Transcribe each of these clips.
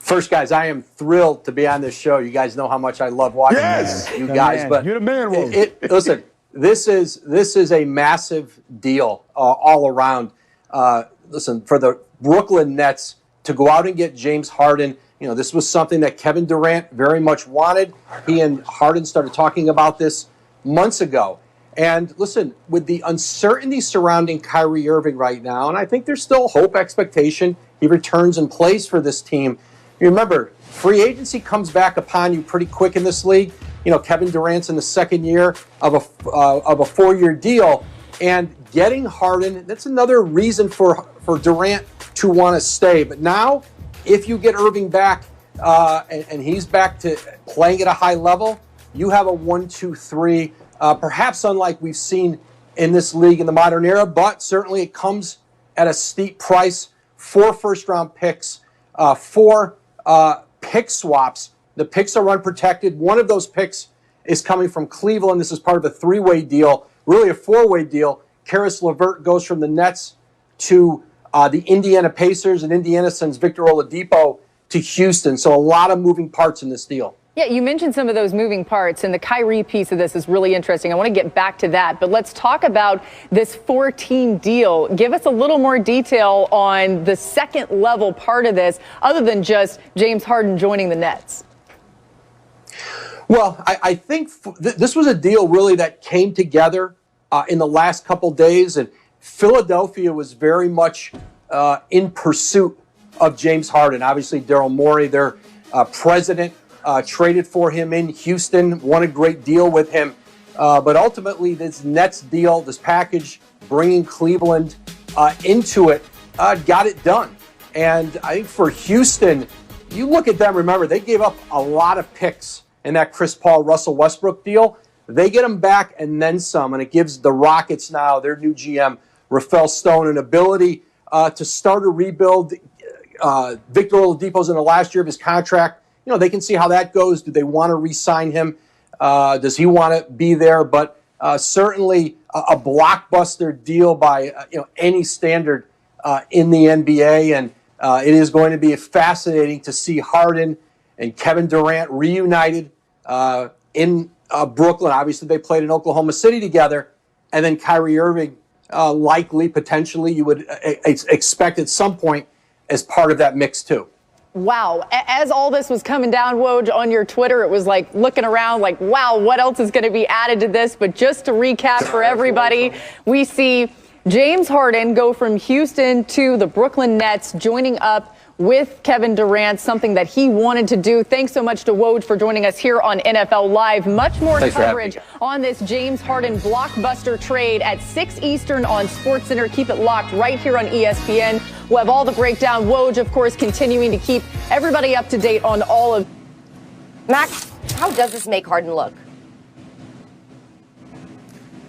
First, guys, I am thrilled to be on this show. You guys know how much I love watching you guys. Man. But You're the man, Woj. Listen, this is a massive deal all around. Listen, for the Brooklyn Nets to go out and get James Harden, this was something that Kevin Durant very much wanted. He and Harden started talking about this months ago. And listen, with the uncertainty surrounding Kyrie Irving right now, and I think there's still hope, expectation, he returns and plays for this team. You remember, free agency comes back upon you pretty quick in this league. Kevin Durant's in the second year of a 4-year deal, and getting Harden, that's another reason for Durant to want to stay. But now, if you get Irving back and he's back to playing at a high level, you have a 1-2-3, perhaps unlike we've seen in this league in the modern era, but certainly it comes at a steep price. 4 first-round picks, 4 pick swaps. The picks are unprotected. One of those picks is coming from Cleveland. This is part of a 3-way deal, really a 4-way deal. Karis LeVert goes from the Nets to the Indiana Pacers, and Indiana sends Victor Oladipo to Houston. So a lot of moving parts in this deal. Yeah, you mentioned some of those moving parts, and the Kyrie piece of this is really interesting. I want to get back to that, but let's talk about this 4-team deal. Give us a little more detail on the second level part of this, other than just James Harden joining the Nets. Well, I think this was a deal really that came together in the last couple days, and Philadelphia was very much in pursuit of James Harden. Obviously, Daryl Morey, their president, traded for him in Houston, won a great deal with him. But ultimately, this Nets deal, this package, bringing Cleveland into it, got it done. And I think for Houston, you look at them, remember, they gave up a lot of picks in that Chris Paul, Russell Westbrook deal. They get them back and then some, and it gives the Rockets now, their new GM, Rafael Stone, an ability to start a rebuild. Victor Oladipo's in the last year of his contract. They can see how that goes. Do they want to re-sign him? Does he want to be there? But certainly a blockbuster deal by any standard in the NBA. And it is going to be fascinating to see Harden and Kevin Durant reunited in Brooklyn. Obviously, they played in Oklahoma City together. And then Kyrie Irving, likely, potentially, you would expect at some point as part of that mix too. Wow. As all this was coming down, Woj, on your Twitter, it was like looking around like, wow, what else is going to be added to this? But just to recap for everybody, we see James Harden go from Houston to the Brooklyn Nets, joining up with Kevin Durant, something that he wanted to do. Thanks so much to Woj for joining us here on NFL Live. Much more coverage on this James Harden blockbuster trade at 6 Eastern on SportsCenter. Keep it locked right here on ESPN. We'll have all the breakdown. Woj, of course, continuing to keep everybody up to date on all of. Max, how does this make Harden look?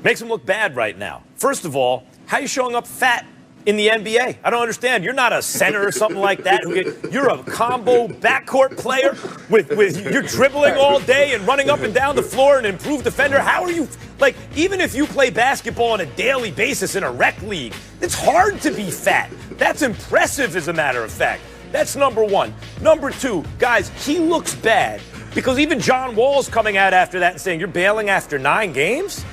Makes him look bad right now. First of all, how are you showing up fat in the NBA? I don't understand. You're not a center or something like that. You're a combo backcourt player with you're dribbling all day and running up and down the floor, and improved defender. How are you, even if you play basketball on a daily basis in a rec league, it's hard to be fat. That's impressive, as a matter of fact. That's number one. Number two, guys, he looks bad because even John Wall's coming out after that and saying, you're bailing after 9 games?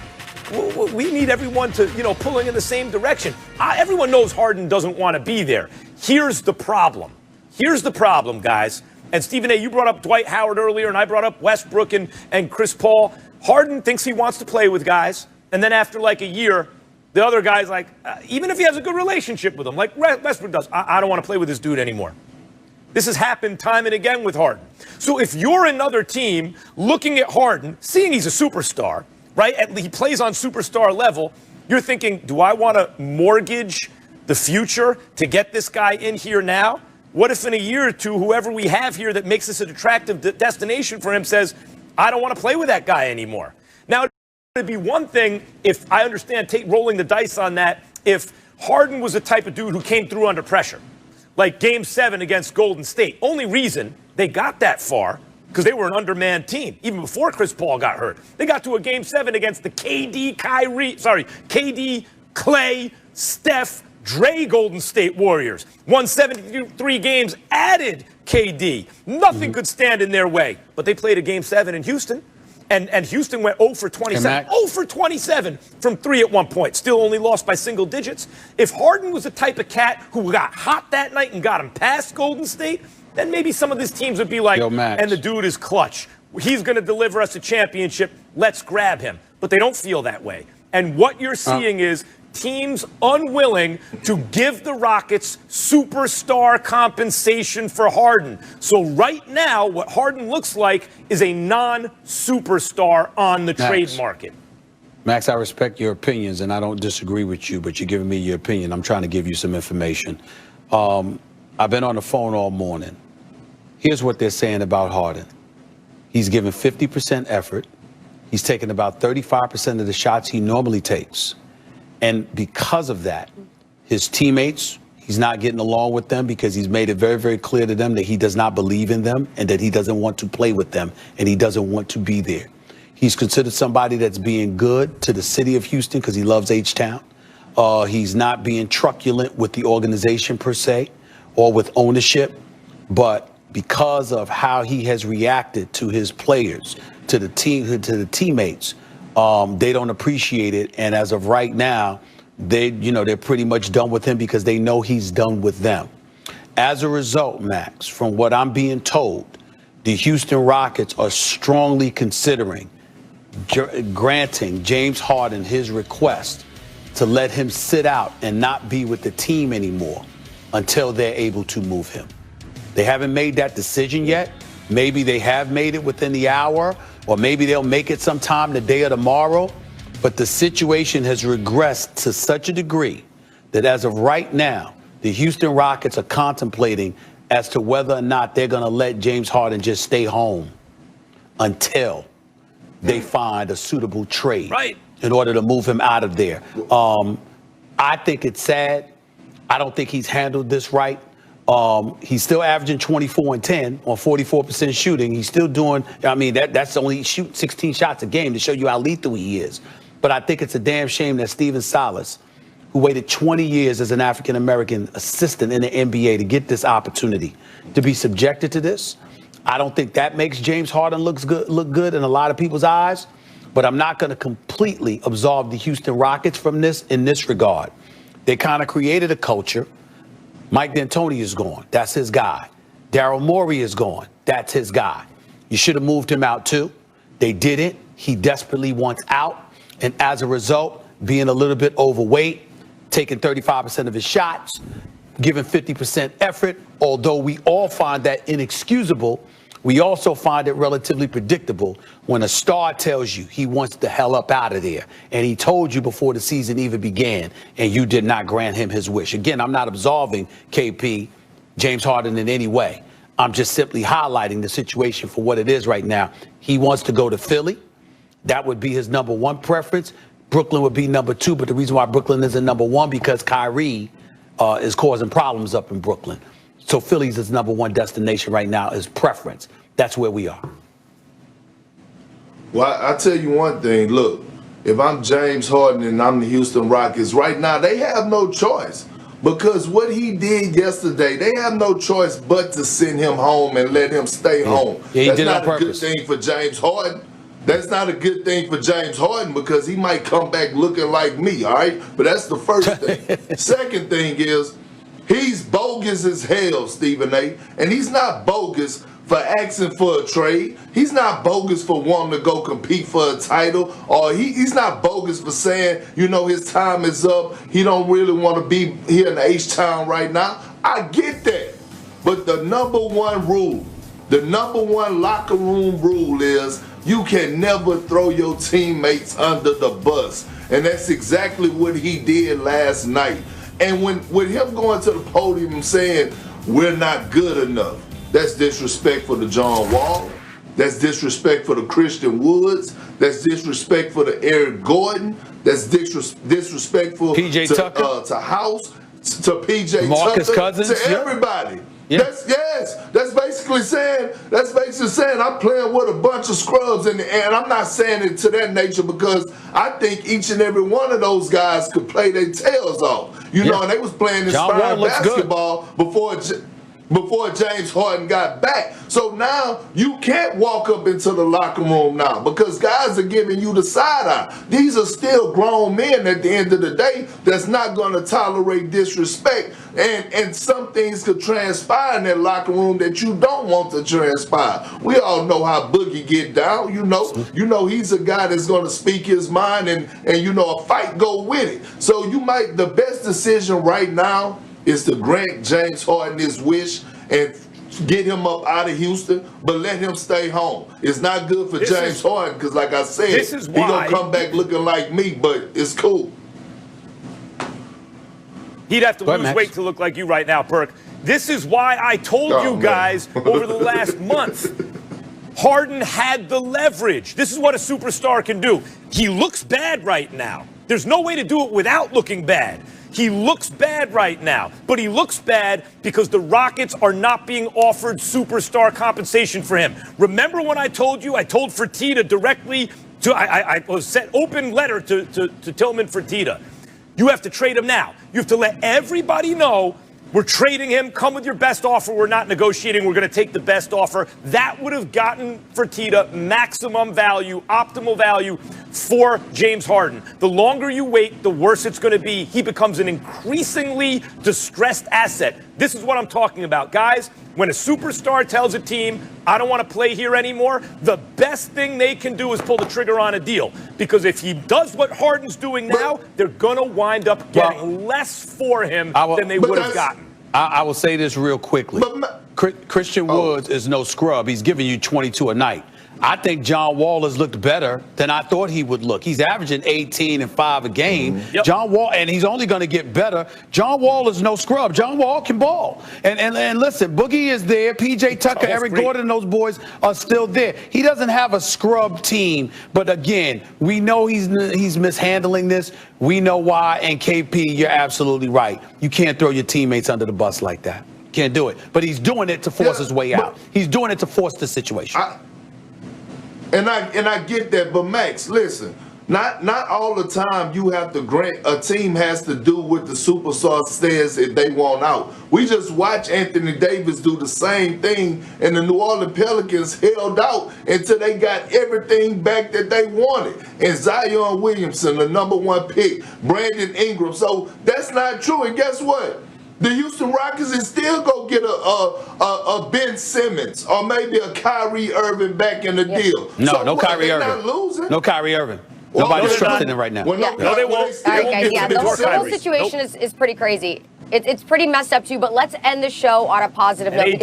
We need everyone to, pulling in the same direction. Everyone knows Harden doesn't want to be there. Here's the problem. Here's the problem, guys. And Stephen A., you brought up Dwight Howard earlier, and I brought up Westbrook and Chris Paul. Harden thinks he wants to play with guys, and then after a year, the other guy's like, even if he has a good relationship with him, like Westbrook does, I don't want to play with this dude anymore. This has happened time and again with Harden. So if you're another team looking at Harden, seeing he's a superstar, right? He plays on superstar level. You're thinking, do I want to mortgage the future to get this guy in here now? What if in a year or two, whoever we have here that makes this an attractive destination for him says, I don't want to play with that guy anymore? Now, it would be one thing if I understand rolling the dice on that, if Harden was the type of dude who came through under pressure, like Game 7 against Golden State. Only reason they got that far because they were an undermanned team, even before Chris Paul got hurt. They got to a Game 7 against the KD, Clay, Steph, Dre Golden State Warriors won 73 games, added KD. Nothing could stand in their way. But they played a Game 7 in Houston, and Houston went 0 for 27. 0 for 27 from 3 at one point. Still only lost by single digits. If Harden was the type of cat who got hot that night and got him past Golden State, then maybe some of these teams would be like, and the dude is clutch. He's going to deliver us a championship. Let's grab him. But they don't feel that way. And what you're seeing is teams unwilling to give the Rockets superstar compensation for Harden. So right now, what Harden looks like is a non-superstar on the trade market. Max, I respect your opinions, and I don't disagree with you, but you're giving me your opinion. I'm trying to give you some information. I've been on the phone all morning. Here's what they're saying about Harden. He's given 50% effort. He's taken about 35% of the shots he normally takes. And because of that, his teammates, he's not getting along with them because he's made it very, very clear to them that he does not believe in them and that he doesn't want to play with them and he doesn't want to be there. He's considered somebody that's being good to the city of Houston because he loves H-Town. He's not being truculent with the organization per se or with ownership, but because of how he has reacted to his players, to the team, to the teammates, they don't appreciate it. And as of right now, they're pretty much done with him because they know he's done with them. As a result, Max, from what I'm being told, the Houston Rockets are strongly considering granting James Harden his request to let him sit out and not be with the team anymore until they're able to move him. They haven't made that decision yet. Maybe they have made it within the hour, or maybe they'll make it sometime today or tomorrow. But the situation has regressed to such a degree that as of right now, the Houston Rockets are contemplating as to whether or not they're going to let James Harden just stay home until they find a suitable trade in order to move him out of there. I think it's sad. I don't think he's handled this right. He's still averaging 24 and 10 on 44% shooting. He's still doing, that's only shooting 16 shots a game to show you how lethal he is. But I think it's a damn shame that Steven Silas, who waited 20 years as an African-American assistant in the NBA to get this opportunity, to be subjected to this. I don't think that makes James Harden look good in a lot of people's eyes. But I'm not going to completely absolve the Houston Rockets from this in this regard. They kind of created a culture. Mike D'Antoni is gone. That's his guy. Daryl Morey is gone. That's his guy. You should have moved him out, too. They didn't. He desperately wants out. And as a result, being a little bit overweight, taking 35% of his shots, giving 50% effort, although we all find that inexcusable, we also find it relatively predictable when a star tells you he wants the hell up out of there. And he told you before the season even began, and you did not grant him his wish. Again, I'm not absolving KP, James Harden, in any way. I'm just simply highlighting the situation for what it is right now. He wants to go to Philly. That would be his number one preference. Brooklyn would be number two. But the reason why Brooklyn isn't number one, because Kyrie is causing problems up in Brooklyn. So Philly's his number one destination right now, is preference. That's where we are. Well, I tell you one thing. Look, if I'm James Harden and I'm the Houston Rockets, right now they have no choice. Because what he did yesterday, they have no choice but to send him home and let him stay home. Yeah, That's not a good thing for James Harden. That's not a good thing for James Harden because he might come back looking like me, all right? But that's the first thing. Second thing is, he's bogus as hell, Stephen A. And he's not bogus for asking for a trade. He's not bogus for wanting to go compete for a title. Or he's not bogus for saying, his time is up. He don't really want to be here in H-Town right now. I get that. But the number one rule, the number one locker room rule is you can never throw your teammates under the bus. And that's exactly what he did last night. And with him going to the podium and saying, we're not good enough, that's disrespectful to John Wall. That's disrespectful to Christian Woods. That's disrespectful to Eric Gordon. That's disrespectful PJ Tucker. to House, to PJ Marcus Tucker, Cousins, to everybody. Yeah. That's basically saying I'm playing with a bunch of scrubs, and I'm not saying it to that nature because I think each and every one of those guys could play their tails off. You know, and they was playing inspiring basketball before James Harden got back. So now you can't walk up into the locker room now because guys are giving you the side eye. These are still grown men at the end of the day that's not going to tolerate disrespect. And some things could transpire in that locker room that you don't want to transpire. We all know how Boogie get down. You know he's a guy that's going to speak his mind and a fight go with it. So the best decision right now is to grant James Harden his wish and get him up out of Houston, but let him stay home. It's not good for James Harden because, like I said, he's going to come back looking like me, but it's cool. He'd have to lose weight to look like you right now, Perk. This is why I told you guys over the last month, Harden had the leverage. This is what a superstar can do. He looks bad right now. There's no way to do it without looking bad. He looks bad right now, but he looks bad because the Rockets are not being offered superstar compensation for him. Remember when I told Fertitta directly I sent open letter to Tillman Fertitta. You have to trade him now. You have to let everybody know we're trading him. Come with your best offer. We're not negotiating. We're going to take the best offer. That would have gotten Fertitta maximum value, optimal value for James Harden. The longer you wait, the worse it's going to be. He becomes an increasingly distressed asset. This is what I'm talking about. Guys, when a superstar tells a team, I don't want to play here anymore, the best thing they can do is pull the trigger on a deal. Because if he does what Harden's doing now, they're going to wind up getting less for him than they would have gotten. I will say this real quickly. Christian Woods is no scrub. He's giving you 22 a night. I think John Wall has looked better than I thought he would look. He's averaging 18 and 5 a game. Yep. John Wall, and he's only going to get better. John Wall is no scrub. John Wall can ball. And listen, Boogie is there. P.J. Tucker, Eric Gordon, those boys are still there. He doesn't have a scrub team. But again, we know he's mishandling this. We know why. And KP, you're absolutely right. You can't throw your teammates under the bus like that. Can't do it. But he's doing it to force his way out. He's doing it to force the situation. And I get that, but Max, listen, not all the time you have to grant a team has to do what the superstar says if they want out. We just watch Anthony Davis do the same thing, and the New Orleans Pelicans held out until they got everything back that they wanted. And Zion Williamson, the #1 pick, Brandon Ingram. So that's not true. And guess what? The Houston Rockets is still going to get a Ben Simmons or maybe a Kyrie Irving back in the deal. No Kyrie Irving. Not losing. No Kyrie Irving. Nobody's trusting him right now. Well, no, they won't. All right, guys, the whole situation is pretty crazy. It's pretty messed up, too. But let's end the show on a positive note.